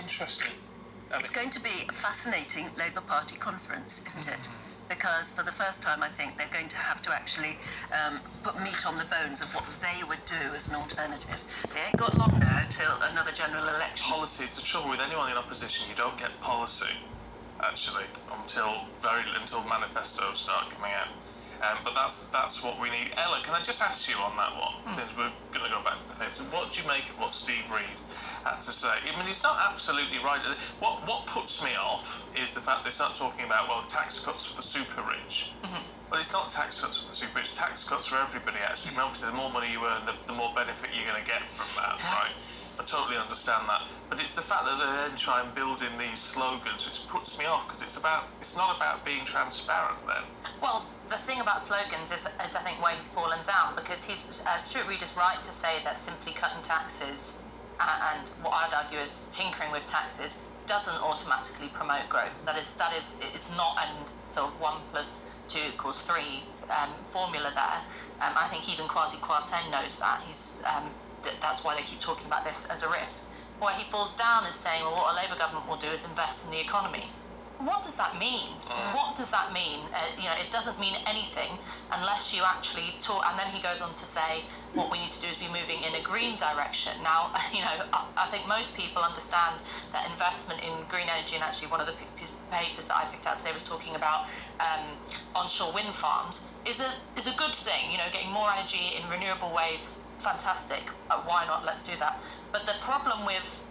Interesting. It's going to be a fascinating Labour Party conference, isn't it? Because for the first time, I think they're going to have to actually put meat on the bones of what they would do as an alternative. They ain't got long now till another general election. Policy is the trouble with anyone in opposition. You don't get policy, actually, until manifestos start coming out. But that's what we need. Ella, can I just ask you on that one, since we're going to go back to the papers, what do you make of what Steve Reid had to say? I mean, he's not absolutely right. What puts me off is the fact they start talking about, well, tax cuts for the super rich. Well, it's not tax cuts for the super rich, it's tax cuts for everybody, actually. And obviously, the more money you earn, the more benefit you're going to get from that, right? I totally understand that. But it's the fact that they then try and build in these slogans, which puts me off, because it's not about being transparent then. Well, the thing about slogans is I think where he's fallen down, because Stuart Reid is right to say that simply cutting taxes and what I'd argue is tinkering with taxes doesn't automatically promote growth. That is, it's not a sort of 1 + 2 = 3 formula there. I think even Kwasi Kwarteng knows that. That's why they keep talking about this as a risk. Where he falls down is saying, well, what a Labour government will do is invest in the economy. What does that mean? What does that mean? It doesn't mean anything unless you actually talk. And then he goes on to say, what we need to do is be moving in a green direction. Now, I think most people understand that investment in green energy, and actually one of the papers that I picked out today was talking about onshore wind farms, is a good thing. Getting more energy in renewable ways, fantastic. Why not? Let's do that. But the problem with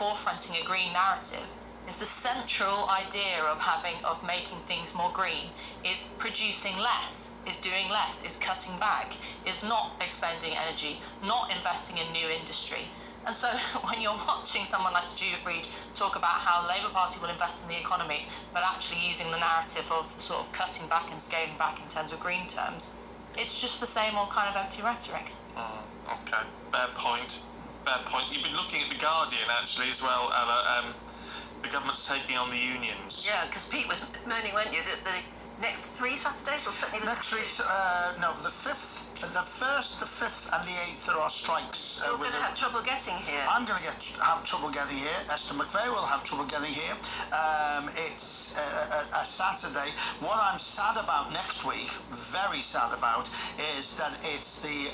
forefronting a green narrative is the central idea of making things more green is producing less, is doing less, is cutting back, is not expending energy, not investing in new industry. And so when you're watching someone like Stuart Reid talk about how the Labour Party will invest in the economy, but actually using the narrative of sort of cutting back and scaling back in terms of green terms, it's just the same old kind of empty rhetoric. Okay, fair point. You've been looking at The Guardian, actually, as well, Ella. The government's taking on the unions. Yeah, because Pete was moaning, weren't you, that the next 3 Saturdays, or certainly the next 3, no, the 5th, the 1st, the 5th and the 8th there are strikes. You're going to have trouble getting here. I'm going to have trouble getting here. Esther McVeigh will have trouble getting here. It's a Saturday. What I'm sad about next week, very sad about, is that it's the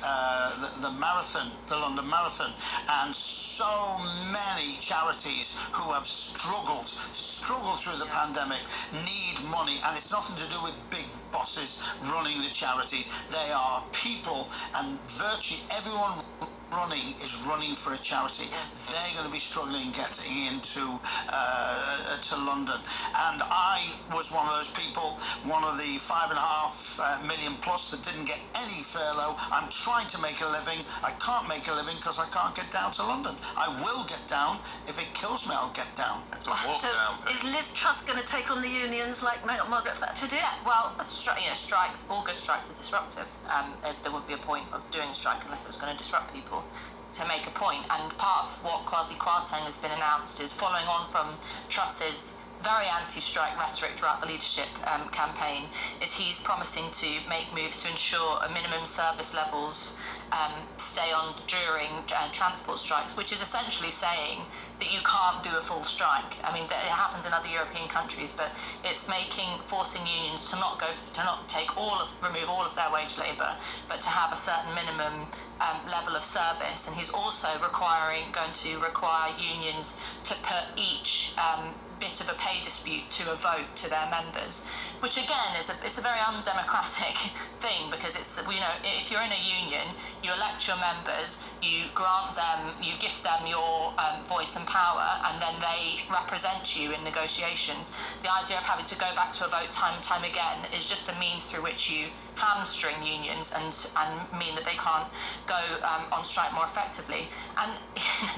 marathon, the London Marathon, and so many charities who have struggled through the pandemic need money, and it's nothing to do with big bosses running the charities. They are people, and virtually everyone running is running for a charity. They're going to be struggling getting into to London. And I was one of those people, one of the 5.5 million plus that didn't get any furlough. I'm trying to make a living. I can't make a living because I can't get down to London. I will get down. If it kills me, I'll get down. I have to walk down. Is Liz Truss going to take on the unions like Margaret Thatcher did? Yeah, well, strikes, all good strikes are disruptive. There would be a point of doing a strike unless it was going to disrupt people to make a point. And part of what Kwasi Kwarteng has been announced is following on from Truss's very anti-strike rhetoric throughout the leadership campaign, is he's promising to make moves to ensure a minimum service levels stay on during transport strikes, which is essentially saying that you can't do a full strike. I mean, it happens in other European countries, but it's forcing unions to remove all of their wage labour, but to have a certain minimum level of service. And he's also going to require unions to put each bit of a pay dispute to a vote to their members, which again is a very undemocratic thing, because it's, if you're in a union, you elect your members, you grant them, you gift them your voice and power, and then they represent you in negotiations. The idea of having to go back to a vote time and time again is just a means through which you hamstring unions and mean that they can't go on strike more effectively. And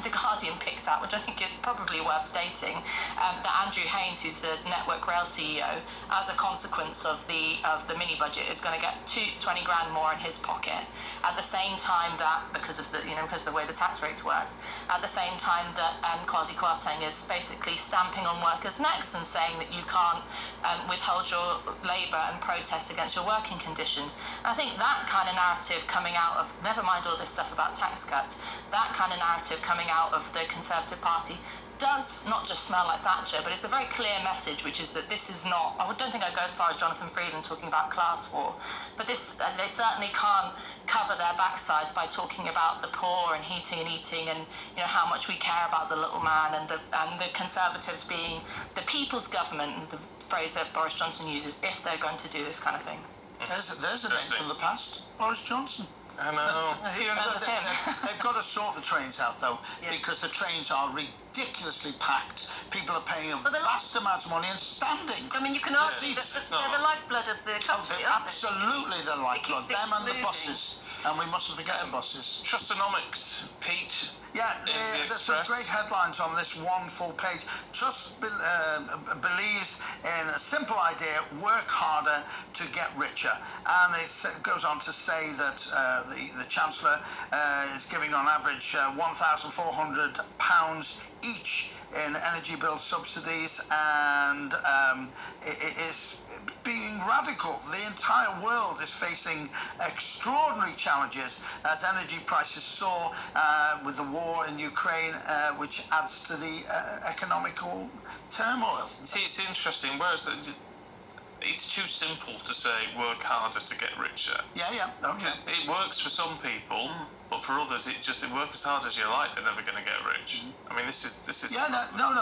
The Guardian picks out, which I think is probably worth stating, that Andrew Haynes, who's the Network Rail CEO, as a consequence of the mini budget, is going to get 20 grand more in his pocket. At the same time that, because of the way the tax rates worked, at the same time that Kwasi Kwarteng is basically stamping on workers' necks and saying that you can't withhold your labour and protest against your working conditions. politicians. And I think that kind of narrative coming out of, never mind all this stuff about tax cuts, that kind of narrative coming out of the Conservative Party does not just smell like Thatcher, but it's a very clear message, which is that this is not, I don't think I'd go as far as Jonathan Freeland talking about class war, but this, they certainly can't cover their backsides by talking about the poor and heating and eating and, you know, how much we care about the little man, and the Conservatives being the people's government, the phrase that Boris Johnson uses, if they're going to do this kind of thing. There's a name from the past, Boris Johnson. I know. Who remembers him? They've got to sort the trains out, though, because the trains are ridiculously packed. People are paying a vast amount of money and standing. I mean, you can argue that they're the lifeblood of the country, aren't they? Absolutely the lifeblood. Them and the buses. And we mustn't forget the buses. Trustonomics, Pete. Yeah, there's some great headlines on this one full page. Trust believes in a simple idea: work harder to get richer. And it goes on to say that the Chancellor is giving on average £1,400 each in energy bill subsidies, and it is being radical. The entire world is facing extraordinary challenges as energy prices soar with the war in Ukraine, which adds to the economical turmoil. See, it's interesting. Whereas it's too simple to say work harder to get richer. Yeah, okay. It works for some people, but for others, it work as hard as you like. They're never going to get rich. I mean, this is. Yeah, no.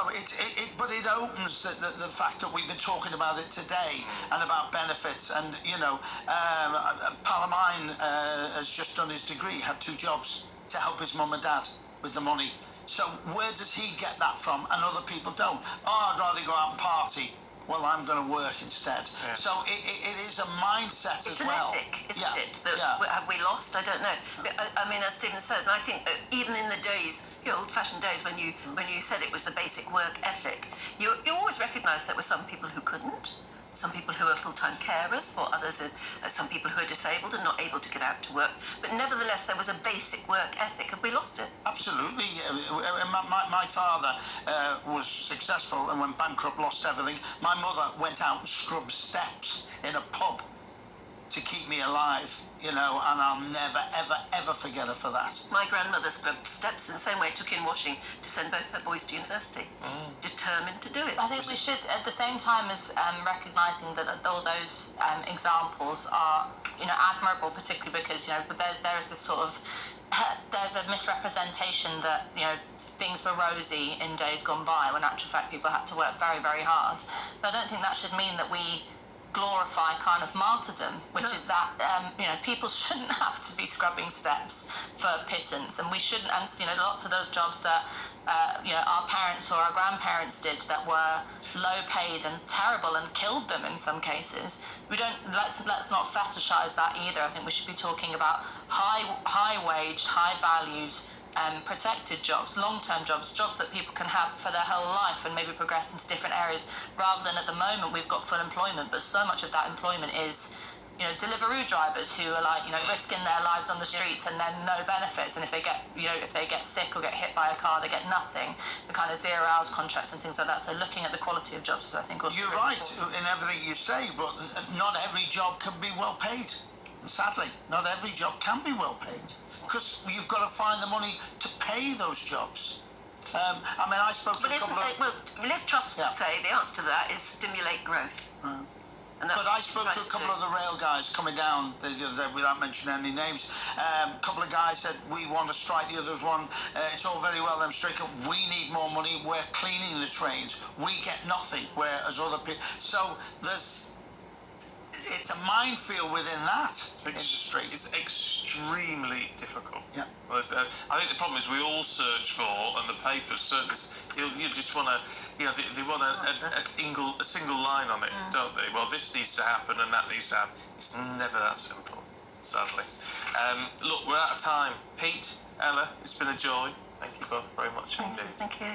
But it opens the fact that we've been talking about it today and about benefits, and you know, pal of mine has just done his degree, had 2 jobs to help his mum and dad with the money. So where does he get that from, and other people don't? Oh, I'd rather go out and party. Well, I'm going to work instead. Yeah. So it is a mindset as well. It's an ethic, isn't it? Have we lost? I don't know. I mean, as Stephen says, and I think that even in the days, old-fashioned days, when you said it was the basic work ethic, you always recognised there were some people who couldn't. Some people who are full-time carers, for others are some people who are disabled and not able to get out to work. But nevertheless, there was a basic work ethic. Have we lost it? Absolutely. My father was successful and went bankrupt, lost everything. My mother went out and scrubbed steps in a pub to keep me alive, and I'll never, ever, ever forget her for that. My grandmother scrubbed steps in the same way it took in washing to send both her boys to university. Determined to do it. I think we should, at the same time as recognising that all those examples are, admirable, particularly because, there is this sort of there's a misrepresentation that things were rosy in days gone by, when in actual fact people had to work very, very hard. But I don't think that should mean that we glorify kind of martyrdom, which is that people shouldn't have to be scrubbing steps for pittance, and we shouldn't. And lots of those jobs that our parents or our grandparents did that were low paid and terrible and killed them in some cases. Let's not fetishize that either. I think we should be talking about high waged, high valued, protected jobs, long-term jobs that people can have for their whole life and maybe progress into different areas, rather than at the moment we've got full employment, but so much of that employment is Deliveroo drivers who are risking their lives on the streets and then no benefits, and if they get sick or get hit by a car, they get nothing. The kind of 0 hours contracts and things like that. So looking at the quality of jobs is, I think, also you're right in everything you say, but not every job can be well paid. Sadly, not every job can be well paid, because you've got to find the money to pay those jobs. I spoke to a couple of... Liz Truss would say the answer to that is stimulate growth. But I spoke to a couple of the rail guys coming down the other day, without mentioning any names. A couple of guys said, we want to strike. The others one, it's all very well them striking. We need more money. We're cleaning the trains. We get nothing, whereas other people... So it's a minefield within that industry. It's extremely difficult. Yeah. Well, I think the problem is we all search for, and the papers certainly, you just want to, they want a single line on it, don't they? Well, this needs to happen and that needs to happen. It's never that simple, sadly. Look, we're out of time. Pete, Ella, it's been a joy. Thank you both very much indeed. Thank you.